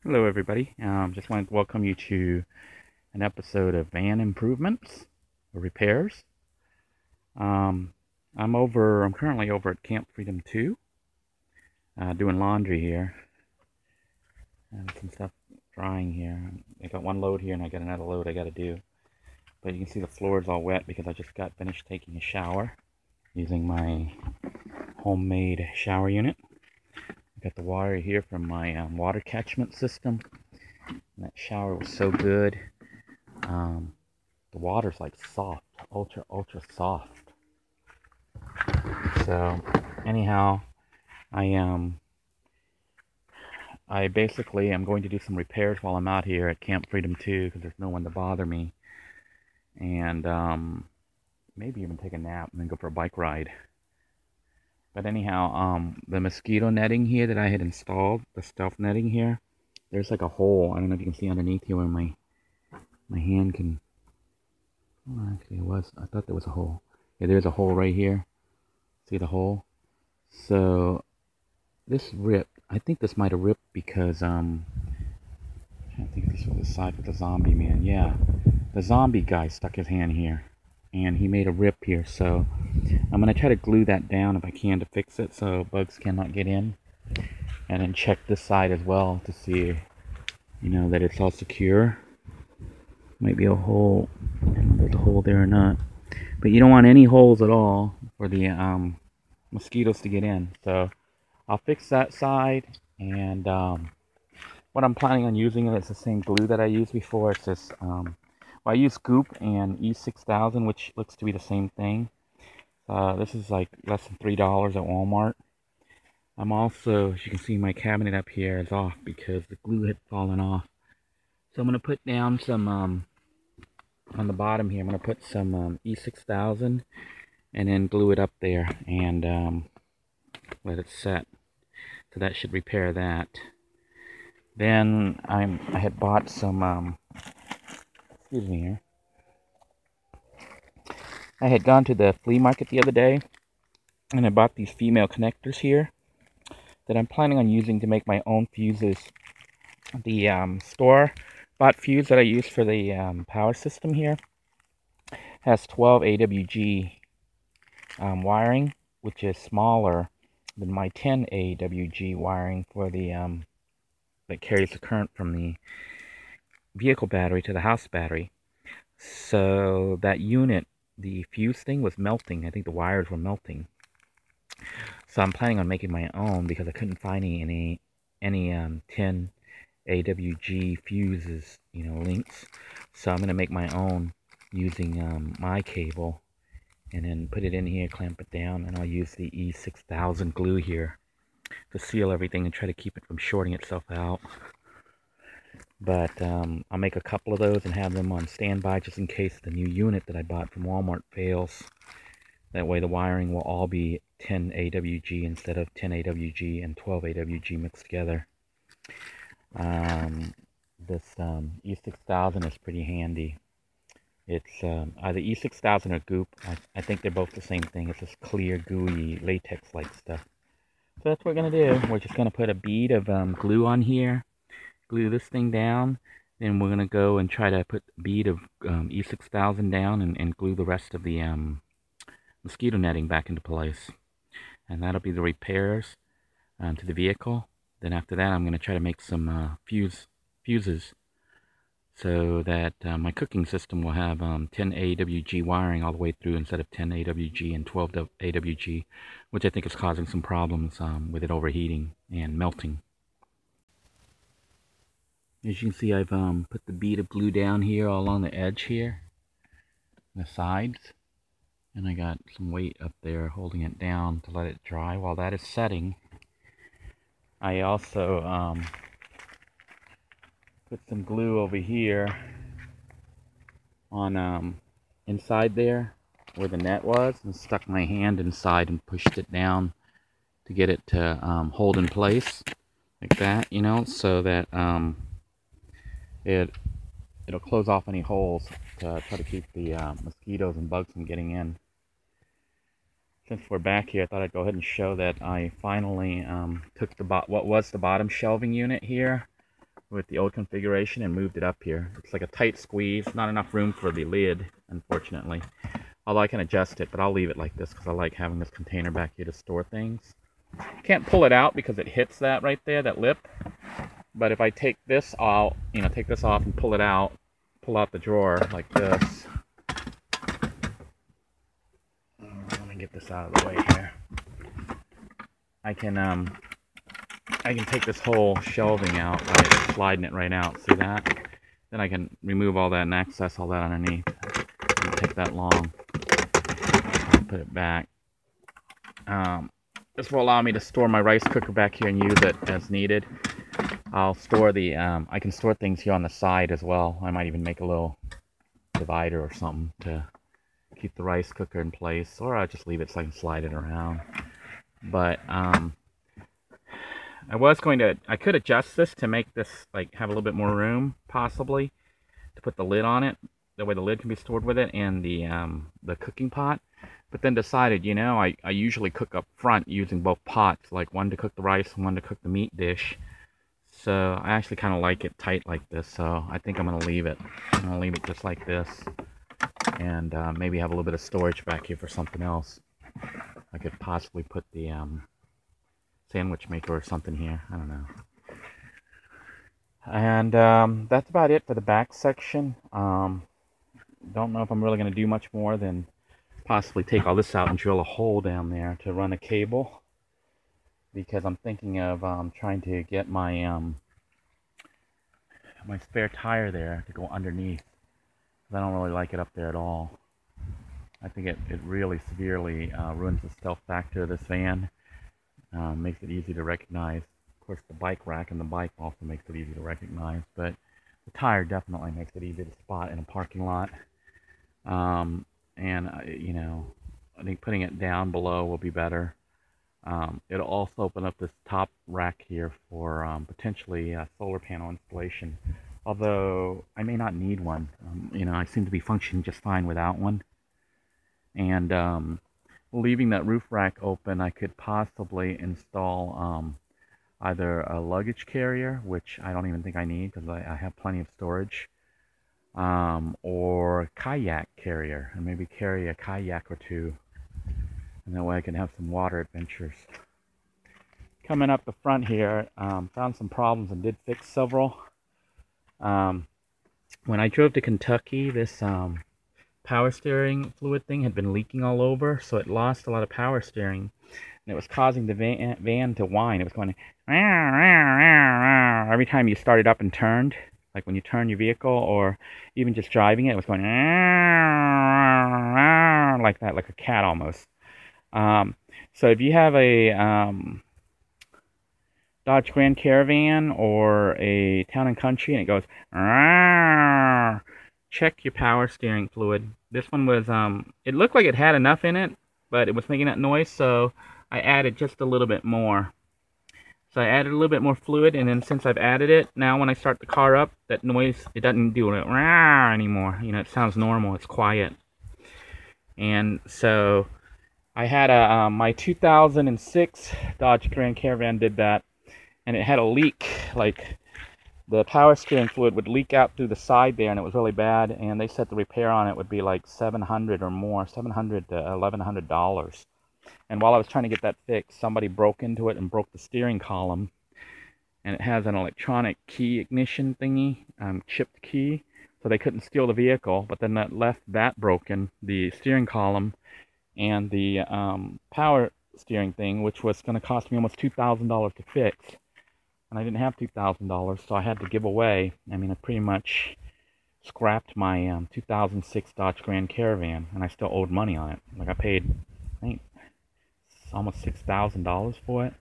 Hello everybody, just wanted to welcome you to an episode of van improvements or repairs. I'm currently over at Camp Freedom 2, doing laundry here, and some stuff drying here. I got one load here and I got another load I got to do. But you can see the floor is all wet because I just got finished taking a shower using my homemade shower unit. I got the water here from my water catchment system. And that shower was so good. The water's like soft, ultra soft. So anyhow, I basically am going to do some repairs while I'm out here at Camp Freedom 2 because there's no one to bother me, and maybe even take a nap and then go for a bike ride. But anyhow, the mosquito netting here that I had installed, the stealth netting here, there's like a hole. I don't know if you can see underneath here where my hand can. Oh, actually, I thought there was a hole. Yeah, there's a hole right here. See the hole? So this ripped. I think this might have ripped because I think this was the side with the zombie man. Yeah, the zombie guy stuck his hand here, and he made a rip here. So I'm gonna try to glue that down if I can to fix it so bugs cannot get in, and then check this side as well to see, that it's all secure. Might be a hole. I don't know if there's a hole there or not. But you don't want any holes at all for the mosquitoes to get in. So I'll fix that side, and what I'm planning on using is the same glue that I used before. It's this, I use Goop and E6000, which looks to be the same thing. This is like less than $3 at Walmart. I'm also, as you can see, my cabinet up here is off because the glue had fallen off. So I'm going to put down some, on the bottom here, I'm going to put some E6000 and then glue it up there and let it set. So that should repair that. Then I had bought some, excuse me here. I had gone to the flea market the other day and I bought these female connectors here that I'm planning on using to make my own fuses. The store-bought fuse that I use for the power system here has 12 AWG wiring, which is smaller than my 10 AWG wiring for the that carries the current from the vehicle battery to the house battery. So that unit, the fuse thing, was melting. I think the wires were melting. So I'm planning on making my own because I couldn't find any 10 AWG fuses, links. So I'm gonna make my own using my cable, and then put it in here, clamp it down, and I'll use the E6000 glue here to seal everything and try to keep it from shorting itself out. But I'll make a couple of those and have them on standby just in case the new unit that I bought from Walmart fails. That way the wiring will all be 10 AWG instead of 10 AWG and 12 AWG mixed together. This E6000 is pretty handy. It's either E6000 or Goop. I think they're both the same thing. It's this clear, gooey, latex-like stuff. So that's what we're going to do. We're just going to put a bead of glue on here, glue this thing down, then we're going to go and try to put a bead of E6000 down and glue the rest of the mosquito netting back into place. And that'll be the repairs to the vehicle. Then after that, I'm going to try to make some fuses so that my cooking system will have 10 AWG wiring all the way through instead of 10 AWG and 12 AWG, which I think is causing some problems with it overheating and melting. As you can see, I've put the bead of glue down here all along the edge here, the sides, and I got some weight up there holding it down to let it dry. While that is setting, I also put some glue over here on inside there where the net was, and stuck my hand inside and pushed it down to get it to hold in place like that, so that it'll close off any holes to try to keep the mosquitoes and bugs from getting in. Since we're back here, I thought I'd go ahead and show that I finally took what was the bottom shelving unit here, with the old configuration and moved it up here. It's like a tight squeeze, not enough room for the lid, unfortunately. Although I can adjust it, but I'll leave it like this because I like having this container back here to store things. Can't pull it out because it hits that right there, that lip. But if I take this out, take this off and pull it out, pull out the drawer like this. Let me get this out of the way here. I can take this whole shelving out by sliding it right out. See that? Then I can remove all that and access all that underneath. It doesn't take that long. Put it back. This will allow me to store my rice cooker back here and use it as needed. I'll store the, I can store things here on the side as well. I might even make a little divider or something to keep the rice cooker in place, or I'll just leave it so I can slide it around. But I could adjust this to make this like have a little bit more room, possibly, to put the lid on it. That way the lid can be stored with it and the cooking pot. But then decided, I usually cook up front using both pots, like one to cook the rice and one to cook the meat dish. So I actually kind of like it tight like this, so I think I'm going to leave it. I'm going to leave it just like this, and maybe have a little bit of storage back here for something else. I could possibly put the sandwich maker or something here. I don't know. And that's about it for the back section. Don't know if I'm really going to do much more than possibly take all this out and drill a hole down there to run a cable. Because I'm thinking of trying to get my my spare tire there to go underneath. I don't really like it up there at all. I think it really severely ruins the stealth factor of this van. Makes it easy to recognize. Of course, the bike rack and the bike also makes it easy to recognize, but the tire definitely makes it easy to spot in a parking lot. And I think putting it down below will be better. It'll also open up this top rack here for potentially a solar panel installation. Although I may not need one. I seem to be functioning just fine without one. And leaving that roof rack open, I could possibly install either a luggage carrier, which I don't even think I need because I have plenty of storage, or a kayak carrier, and maybe carry a kayak or two. And that way I can have some water adventures. Coming up the front here, found some problems and did fix several. When I drove to Kentucky, this power steering fluid thing had been leaking all over, so it lost a lot of power steering. And it was causing the van to whine. It was going every time you started up and turned, like when you turn your vehicle or even just driving it, it was going like that, like a cat almost. So if you have a Dodge Grand Caravan or a Town and Country and it goes, check your power steering fluid. This one was, it looked like it had enough in it, but it was making that noise, so I added just a little bit more. So I added a little bit more fluid, and then since I've added it, now when I start the car up, that noise, it doesn't do it anymore. It sounds normal, it's quiet. And so I had my 2006 Dodge Grand Caravan did that, and it had a leak, like the power steering fluid would leak out through the side there, and it was really bad, and they said the repair on it would be like $700 or more, $700 to $1,100. And while I was trying to get that fixed, somebody broke into it and broke the steering column, and it has an electronic key ignition thingy, chipped key, so they couldn't steal the vehicle, but then that left that broken, the steering column, and the power steering thing, which was going to cost me almost $2,000 to fix. And I didn't have $2,000, so I had to give away. I pretty much scrapped my 2006 Dodge Grand Caravan, and I still owed money on it. Like I paid, I think, almost $6,000 for it,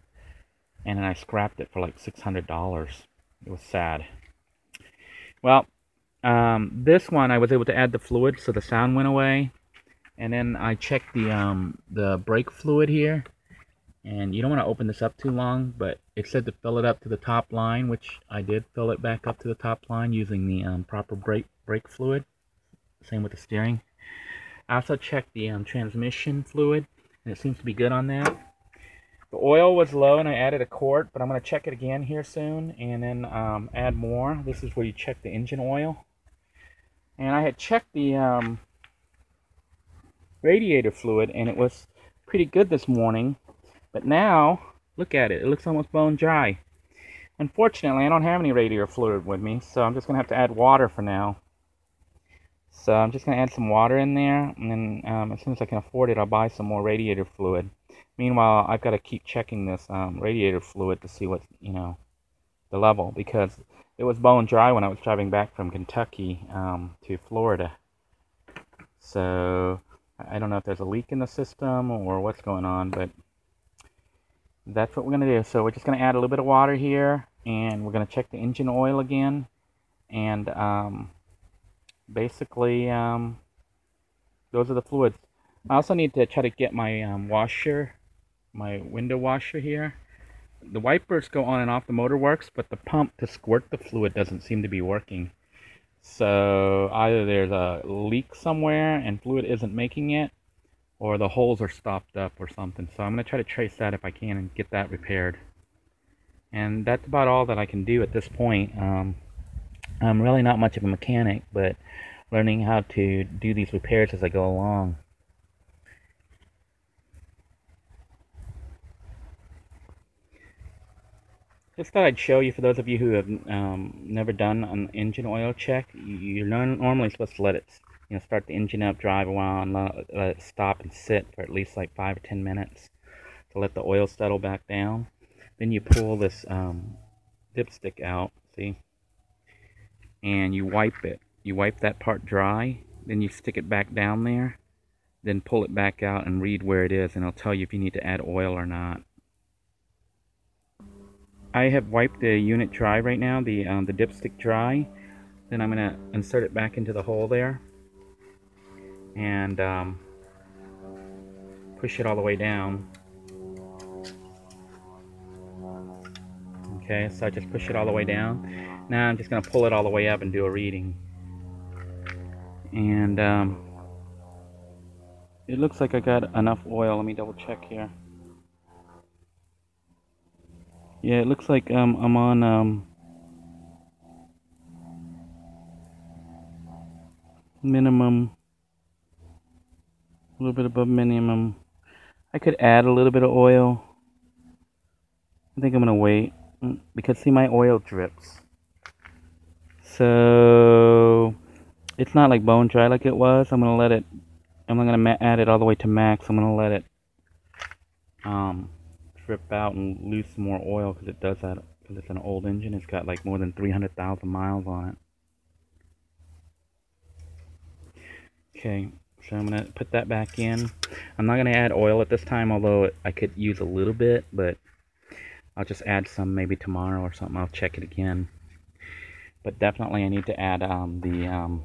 and then I scrapped it for like $600. It was sad. Well, this one I was able to add the fluid, so the sound went away. And then I checked the brake fluid here, and you don't want to open this up too long, but it said to fill it up to the top line, which I did fill it back up to the top line using the proper brake fluid. Same with the steering. I also checked the transmission fluid, and it seems to be good on that. The oil was low and I added a quart, but I'm going to check it again here soon and then add more. This is where you check the engine oil. And I had checked the radiator fluid and it was pretty good this morning. But now, look at it. It looks almost bone dry. Unfortunately, I don't have any radiator fluid with me, so I'm just going to have to add water for now. So I'm just going to add some water in there, and then as soon as I can afford it, I'll buy some more radiator fluid. Meanwhile, I've got to keep checking this radiator fluid to see what's, the level, because it was bone dry when I was driving back from Kentucky to Florida. So I don't know if there's a leak in the system or what's going on, but that's what we're going to do. So we're just going to add a little bit of water here, and we're going to check the engine oil again, and basically those are the fluids. I also need to try to get my washer, my window washer here. The wipers go on and off, the motor works, but the pump to squirt the fluid doesn't seem to be working. So either there's a leak somewhere and fluid isn't making it, or the holes are stopped up or something. So I'm going to try to trace that if I can and get that repaired. And that's about all that I can do at this point. I'm really not much of a mechanic, but learning how to do these repairs as I go along. Just thought I'd show you, for those of you who have never done an engine oil check, you're normally supposed to let it, start the engine up, drive a while, and let it stop and sit for at least like 5 or 10 minutes to let the oil settle back down. Then you pull this dipstick out, see, and you wipe it. You wipe that part dry, then you stick it back down there, then pull it back out and read where it is, and it'll tell you if you need to add oil or not. I have wiped the unit dry right now, the dipstick dry. Then I'm going to insert it back into the hole there and push it all the way down. Okay, so I just push it all the way down. Now I'm just going to pull it all the way up and do a reading. And it looks like I got enough oil. Let me double check here. Yeah, it looks like I'm on minimum, a little bit above minimum. I could add a little bit of oil. I think I'm gonna wait because see, my oil drips. So it's not like bone dry like it was. I'm gonna let it. I'm not gonna add it all the way to max. I'm gonna let it drip out and lose some more oil, because it does that, because it's an old engine. It's got like more than 300,000 miles on it. Okay, so I'm going to put that back in. I'm not going to add oil at this time, although I could use a little bit, but I'll just add some maybe tomorrow or something. I'll check it again. But definitely I need to add the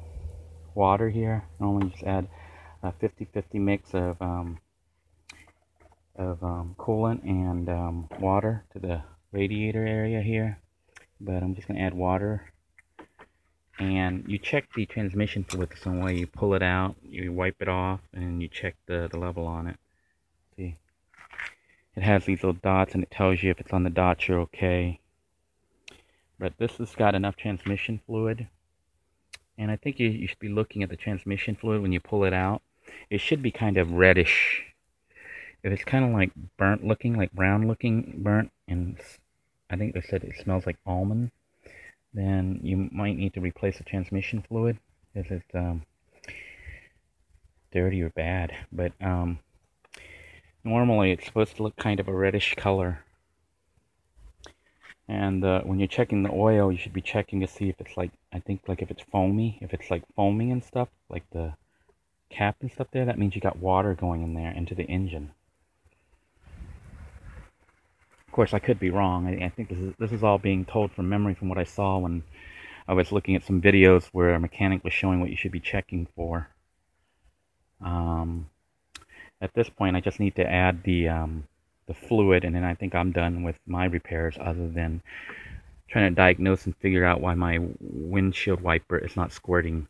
water here. Normally just add a 50-50 mix of coolant and water to the radiator area here, but I'm just going to add water. And you check the transmission fluid the same way. You pull it out, you wipe it off, and you check the level on it. See, it has these little dots and it tells you if it's on the dots you're okay. But this has got enough transmission fluid, and I think you should be looking at the transmission fluid when you pull it out. It should be kind of reddish. If it's kind of like burnt looking, like brown looking, burnt, and I think they said it smells like almond, then you might need to replace the transmission fluid if it's dirty or bad. But normally it's supposed to look kind of a reddish color. And when you're checking the oil, you should be checking to see if it's like, I think like if it's foamy, if it's like foaming and stuff, like the cap and stuff there, that means you got water going in there into the engine. Of course, I could be wrong. I think this is all being told from memory from what I saw when I was looking at some videos where a mechanic was showing what you should be checking for. At this point, I just need to add the fluid, and then I think I'm done with my repairs, other than trying to diagnose and figure out why my windshield wiper is not squirting.